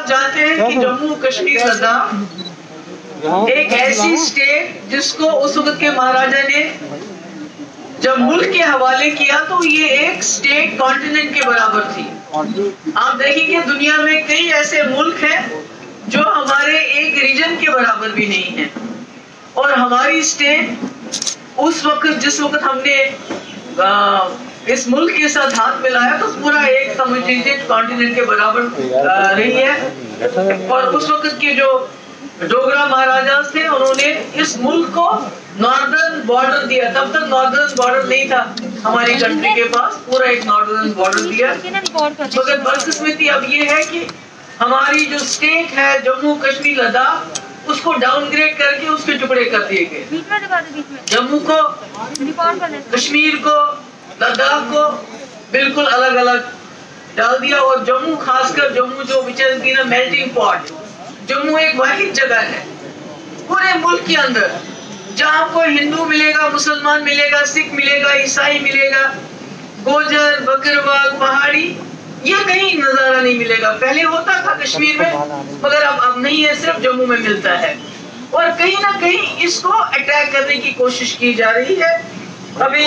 آپ جانتے ہیں کہ جموں کشمیر لداخ ایک ایسی اسٹیٹ جس کو اس وقت کے مہاراجا نے جب ملک کے حوالے کیا تو یہ ایک اسٹیٹ کانٹیننٹ کے برابر تھی. آپ دیکھیں گے دنیا میں کئی ایسے ملک ہیں جو ہمارے ایک ریجن کے برابر بھی نہیں ہیں, اور ہماری اسٹیٹ اس وقت جس وقت ہم نے اس ملک کے ساتھ ہاتھ ملایا تو پورا ایک سمجھ لیجیے کانٹیننٹ کے برابر رہی ہے. اور اس وقت کے جو ڈوگرا مہاراجاز تھے انہوں نے اس ملک کو ناردرن بارڈر دیا. تب تک ناردرن بارڈر نہیں تھا ہماری کنٹری کے پاس, پورا ایک ناردرن بارڈر دیا. مگر بدقسمتی اب یہ ہے کہ ہماری جو اسٹیٹ ہے جموں کشمیر لداخ اس کو ڈاؤن گریڈ کر کے اس کے ٹکڑے کر دیے گئے. جموں کو, کشمیر کو, لداخ کو بالکل الگ الگ ڈال دیا. اور جموں خاص کر جموں جو میلٹنگ پاٹ, جموں ایک واحد جگہ ہے پورے ملک کے اندر جہاں کو ہندو ملے گا, مسلمان ملے گا, سکھ ملے گا, عیسائی ملے گا, گوجر, بکروال, پہاڑی, یہ کہیں نظارہ نہیں ملے گا. پہلے ہوتا تھا کشمیر میں مگر اب نہیں ہے, صرف جموں میں ملتا ہے. اور کہیں نہ کہیں اس کو اٹیک کرنے کی کوشش کی جا رہی ہے. ابھی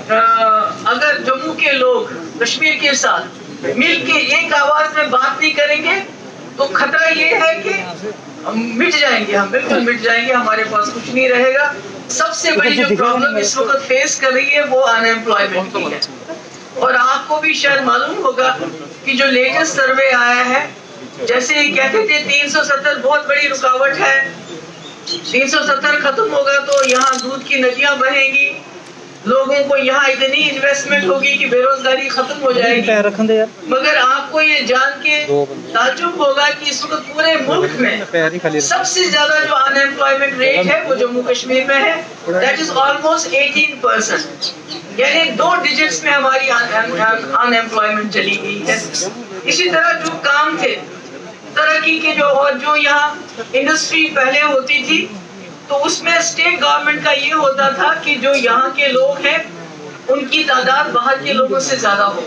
اگر جموں کے لوگ کشمیر کے ساتھ مل کے ایک آواز میں بات نہیں کریں گے تو خطرہ یہ ہے کہ مٹ جائیں گے, ہم بالکل مٹ جائیں گے, ہمارے پاس کچھ نہیں رہے گا. سب سے بڑی جو پرابلم اس وقت فیس کر رہی ہے وہ ان ایمپلائمنٹ کی ہے. اور آپ کو بھی شاید معلوم ہوگا کہ جو لیٹسٹ سروے آیا ہے, جیسے یہ کہتے تھے 370 بہت بڑی رکاوٹ ہے, 370 ختم ہوگا تو یہاں دودھ کی ندیاں بہیں گی, لوگوں کو یہاں اتنی انویسٹمنٹ ہوگی کہ بے روزگاری ختم ہو جائے گی. مگر آپ کو یہ جان کے تعجب ہوگا کہ اس وقت پورے ملک میں سب سے زیادہ جو ان ایمپلائمنٹ ریٹ ہے وہ جموں کشمیر میں ہے. دیٹ از آلموسٹ 18%, یعنی 2 ڈیجٹس میں ہماری ان ایمپلائمنٹ چلی گئی ہے. اسی طرح جو کام تھے ترقی کے اور جو یہاں انڈسٹری پہلے ہوتی تھی تو اس میں اسٹیٹ گورنمنٹ کا یہ ہوتا تھا کہ جو یہاں کے لوگ ہیں ان کی تعداد باہر کے لوگوں سے زیادہ ہو.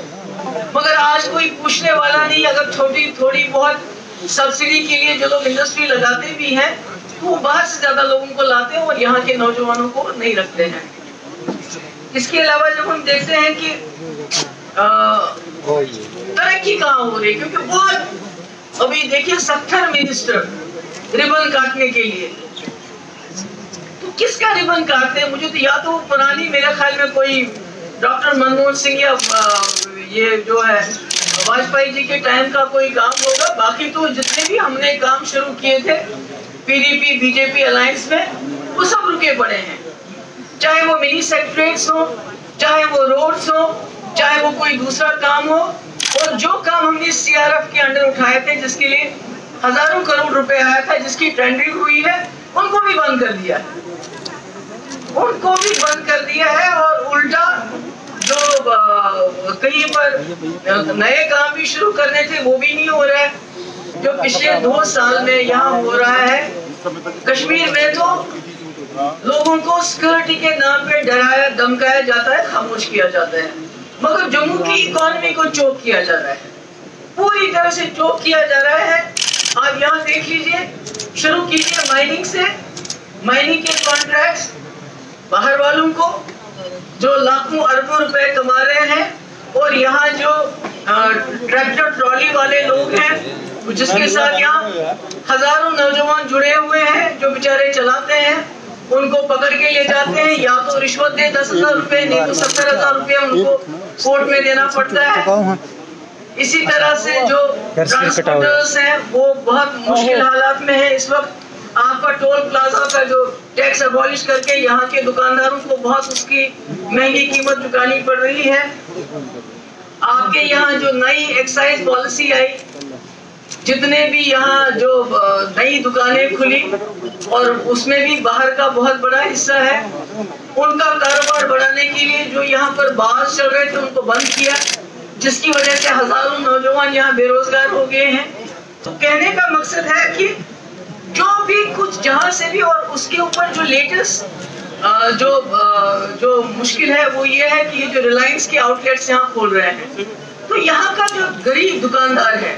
مگر آج کوئی پوچھنے والا نہیں, اگر چھوٹی تھوڑی بہت سبسڈی کے لیے جو لوگ انڈسٹری لگاتے بھی ہیں تو وہ باہر سے زیادہ لوگوں کو لاتے ہیں اور یہاں کے نوجوانوں کو نہیں رکھتے ہیں. اس کے علاوہ جب ہم دیکھتے ہیں کہ ترقی کہاں ہو رہی ہے, کیونکہ بہت ابھی دیکھیے 70 منسٹر ریبن کاٹنے کے لیے, تو کس کا ریبن کاٹتے ہیں؟ مجھے تو یا تو پرانی میرے خیال میں کوئی ڈاکٹر منموہن سنگھ یا یہ جو ہے واجپئی جی کے ٹائم کا کوئی کام ہوگا. باقی تو جتنے بھی ہم نے کام شروع کیے تھے PDP BJP الائنس میں وہ سب رکے پڑے ہیں, چاہے وہ منی سیکٹریٹس ہو, چاہے وہ روڈز ہو, چاہے وہ کوئی دوسرا کام ہو. اور جو کام ہم نے CRF کے انڈر اٹھائے تھے جس کے لیے ہزاروں کروڑ روپے آیا تھا, جس کی ٹینڈرنگ ہوئی ہے, ان کو بھی بند کر دیا ہے, ان کو بھی بند کر دیا ہے. اور الٹا جو کہیں پر نئے کام بھی شروع کرنے تھے وہ بھی نہیں ہو رہا ہے. جو پچھلے 2 سال میں یہاں ہو رہا ہے کشمیر میں, تو لوگوں کو سیکورٹی کے نام پہ ڈرایا دھمکایا جاتا ہے, خاموش کیا جاتا ہے. مگر جموں کی اکانومی کو چوک کیا جا رہا ہے, پوری طرح سے چوک کیا جا رہا ہے. آپ یہاں دیکھ لیجئے, شروع کیجئے مائننگ سے, مائننگ کے کانٹریکٹس باہر والوں کو جو لاکھوں اربوں روپے کما رہے ہیں, اور یہاں جو ٹریکٹر ٹرالی والے لوگ ہیں جس کے ساتھ یہاں ہزاروں نوجوان جڑے ہوئے ہیں جو بیچارے چلاتے ہیں, ان کو پکڑ کے لے جاتے ہیں, یا تو رشوت دے 10,000 روپے, نہیں تو 70,000 روپے ان کو کورٹ میں دینا پڑتا ہے. اسی طرح سے جو ٹرانسپورٹرز ہیں وہ بہت مشکل حالات میں ہیں اس وقت. آپ کا ٹول پلازا کا جو ٹیکس ابالش کر کے یہاں کے دکانداروں کو بہت اس کی مہنگی قیمت چکانی پڑ رہی ہے. آپ کے یہاں جو نئی ایکسائز پالیسی آئی, جتنے بھی یہاں جو نئی دکانیں کھلی اور اس میں بھی باہر کا بہت بڑا حصہ ہے, ان کا کاروبار بڑھانے کے لیے جو یہاں پر باز چل رہے تھے ان کو بند کیا, جس کی وجہ سے ہزاروں نوجوان یہاں بے روزگار ہو گئے ہیں. تو کہنے کا مقصد ہے کہ جو بھی کچھ جہاں سے بھی, اور اس کے اوپر جو لیٹسٹ جو مشکل ہے وہ یہ ہے کہ یہ جو ریلائنس کے آؤٹ لیٹس یہاں کھول رہے ہیں, تو یہاں کا جو غریب دکاندار ہے